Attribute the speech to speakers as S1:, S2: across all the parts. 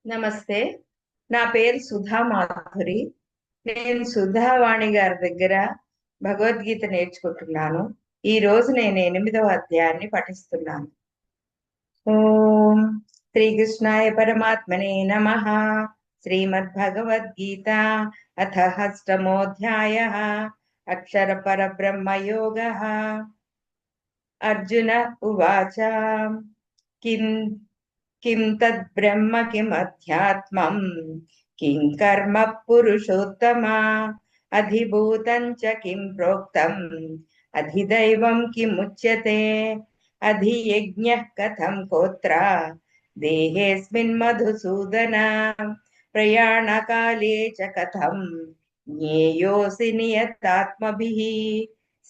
S1: నమస్తే. నా పేరు సుధా మాధురి. నేను సుధావాణి గారి దగ్గర భగవద్గీత నేర్చుకుంటున్నాను. ఈ రోజు నేను 8వ అధ్యాయాన్ని పఠిస్తున్నాను. ఓం శ్రీకృష్ణాయ పరమాత్మనే నమః. శ్రీమద్భగవద్గీత అథ అష్టమోऽధ్యాయः అక్షర పరబ్రహ్మ యోగः. అర్జున ఉవాచ కిం కిం తద్బ్రహ్మ కిమధ్యాత్మం కిం కర్మ పురుషోత్తమ అధిభూతం చ కిం ప్రోక్తం అధిదైవం కిముచ్యతే అధియజ్ఞః కథం కోత్ర దేహేస్మిన్ మధుసూదన ప్రయాణకాలే చ కథం జ్ఞేయోసి నియతాత్మభిః.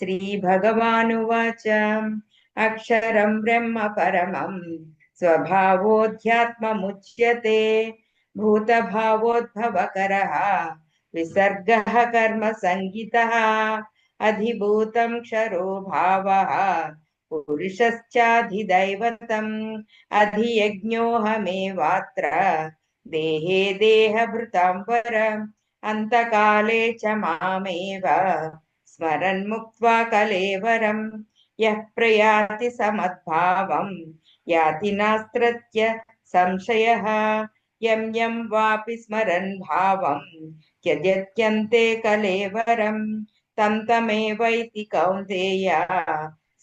S1: శ్రీభగవానువాచ అక్షరం బ్రహ్మ పరమం స్వభావోధ్యాత్మముచ్యతే భూతభావోద్భవకరః విసర్గః కర్మ సంగీతః అధిభూతం క్షరో భావః పురుషశ్చాధిదైవతం అధియజ్ఞోహమేవాత్ర దేహే దేహభృతాం పర అంతకాలే చ మామేవ స్మరన్ ముక్త్వా కలేవరం యః ప్రయాతి సమద్భావం యాతి నాస్త్రత్య సంశయః యం యం వాపి స్మరన్ భావం త్యజత్యంతే కలేవరం తం తమేవైతి కౌంతేయ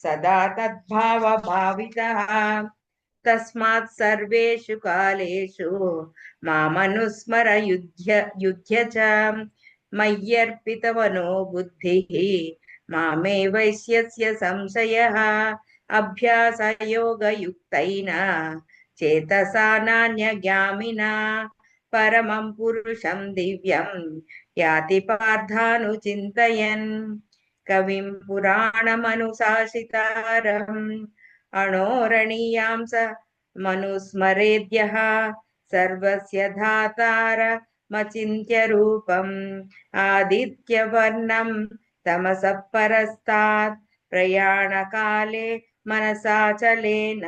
S1: సదా తద్భావ భావితః. తస్మాత్ సర్వేషు కాలేషు మామనుస్మర యుధ్య చ మయ్యర్పితమనో బుద్ధిః మామే వైశ్యస్య సంశయః అభ్యాసయోగయుక్తైన చేతసా నాన్యగామినా పరమం పురుషం దివ్యం యాతి పార్థానుచింతయన్. కవిం పురాణమనుశాసితారం అణోరణీయాం స మనుస్మరేద్యః సర్వస్య ధాతారమచింత్య రూపం ఆదిత్యవర్ణం తమసః పరస్తాత్ ప్రయాణకాలే మనసాచలేన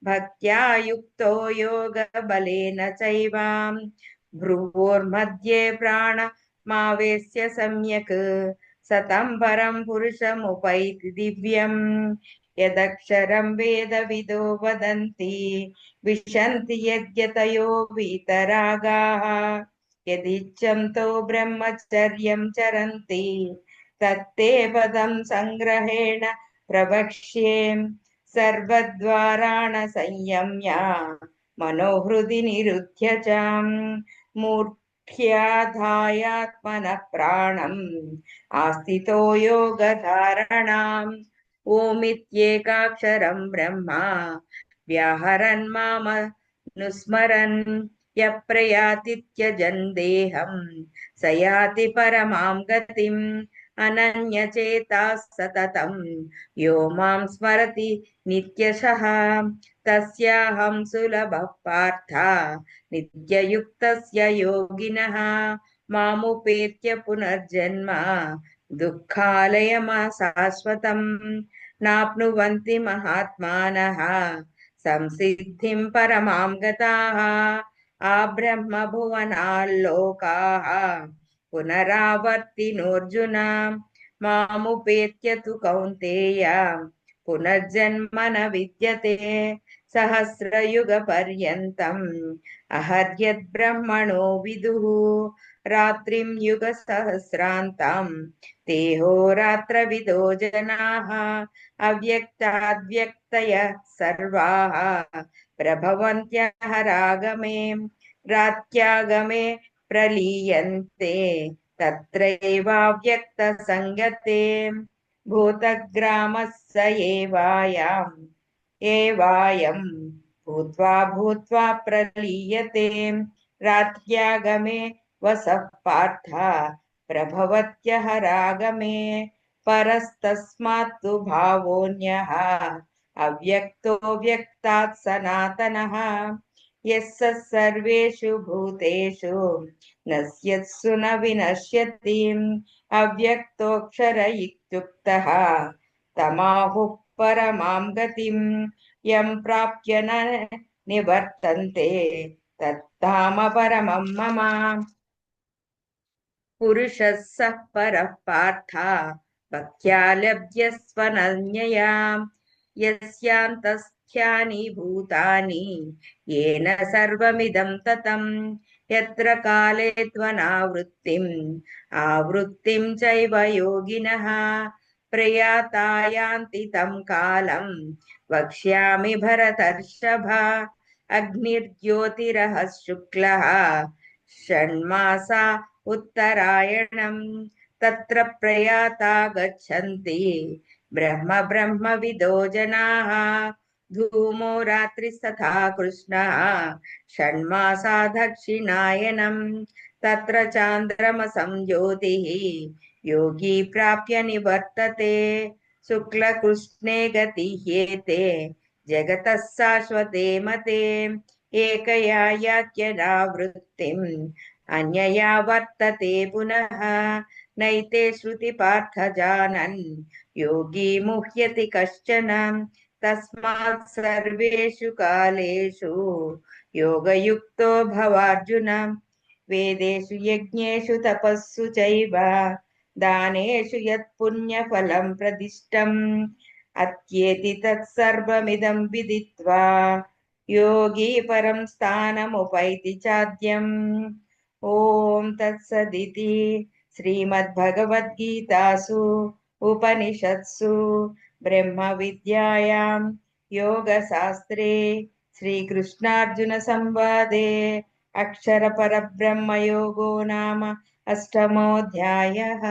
S1: భక్త్యా యుక్తో యోగ బలేన చైవాం భ్రువోర్మధ్యే ప్రాణమావేశ్య సమ్యక్ సతం పరం పురుషముపైతి దివ్యం. యదక్షరం వేదవిదో వదంతి విశంతి యద్యతయో వీతరాగాః యదిచ్ఛంతో బ్రహ్మచర్యం చరంతి తత్తే పదం సంగ్రహేణ ప్రవక్ష్యే. సర్వద్వారాణ సంయమ్య మనోహృది నిరుధ్య చ మూర్ధ్యాధాయాత్మనః ప్రాణం ఆస్థితో యోగధారణాం. ఓమిత్యేకాక్షరం బ్రహ్మ వ్యాహరన్ మామనుస్మరన్ యః ప్రయాతి త్యజన్ దేహం స యాతి పరమాం గతిం. అనన్యచేతాః సతతం యో మాం స్మరతి నిత్యశః తస్యాహం సులభః పార్థ నిత్యయుక్తస్య యోగినః మాముపేత్య పునర్జన్మ దుఃఖాలయమశాశ్వతం నాప్నువంతి మహాత్మానః సంసిద్ధిం పరమాం గతాః. ఆ బ్రహ్మభువనాల్లోకాః పునరావర్తినోర్జున మాముపేత్య తు కౌంతేయ పునర్జన్మ న విద్యతే. సహస్రయుగ పర్యంతం అహర్యద్బ్రహ్మణో విదుః రాత్రిం యుగ సహస్రాంతం తేహోరాత్రవిదో జనాః. అవ్యక్తాద్వ్యక్తయ సర్వాః ప్రభవంత్యః రాగమే రాత్యాగమే ప్రలీయంతే తత్రైవావ్యక్త సంగతే. భూతగ్రామః స ఏవాయం భూత్వా భూత్వా ప్రలీయతే రాత్యాగమే వసః పార్థ ప్రభవత్యః రాగమే. పరస్తస్మాత్తు భావోऽన్యః అవ్యక్తో వ్యక్తాత్ సనాతనః. యస్స సర్వేషు భూతేషు నశ్యత్సు న వినశ్యతి అవ్యక్తోక్షర ఇత్యుక్తః తమాహుః పరమాం గతిం. యం ప్రాప్య న నివర్తంతే तत्ताम परमं मम पुरुषः सः परः पार्थ भक्त्या लभ्यस्वनन्यया यस्यान्तस्थ्यानि भूतानि येन सर्वमिदं ततं यत्र काले त्वनावृत्तिम् आवृत्तिं चैव योगिनः प्रयाता यान्ति तं कालं वक्ष्यामि भरतर्षभ अग्निर्ज्योतिरः शुक्लः षण्मासा उत्तरायणं तत्र प्रयाता गच्छन्ति ब्रह्म ब्रह्मविदो जनाः धूमो रात्रिस्तथा कृष्णः षण्मासा दक्षिणायनं तत्र चान्द्रमसं ज्योतिः योगी प्राप्य निवर्तते शुक्लकृष्णे गतिह्येते जगतः शाश्वते मते एकया यात्यनावृत्तिम् अन्यया वर्तते पुनः नैते श्रुति पार्थ जानन् योगी मुह्यति कश्चन तस्मात् सर्वेषु कालेषु योगयुक्तो भवार्जुन वेदेषु यज्ञेषु तपस्सु चैव दानेषु यत् पुण्यफलं प्रदिष्टम् अत्येति तत्सर्वमिदं विदित्वा योगी परं स्थानमुपैति चाद्यम् ॐ तत्सदिति श्रीमद्भगवद्गीतासु उपनिषत्सु ब्रह्मविद्यायां योगशास्त्रे श्रीकृष्णार्जुनसंवादे अक्षरपरब्रह्मयोगो नाम अष्टमोऽध्यायः।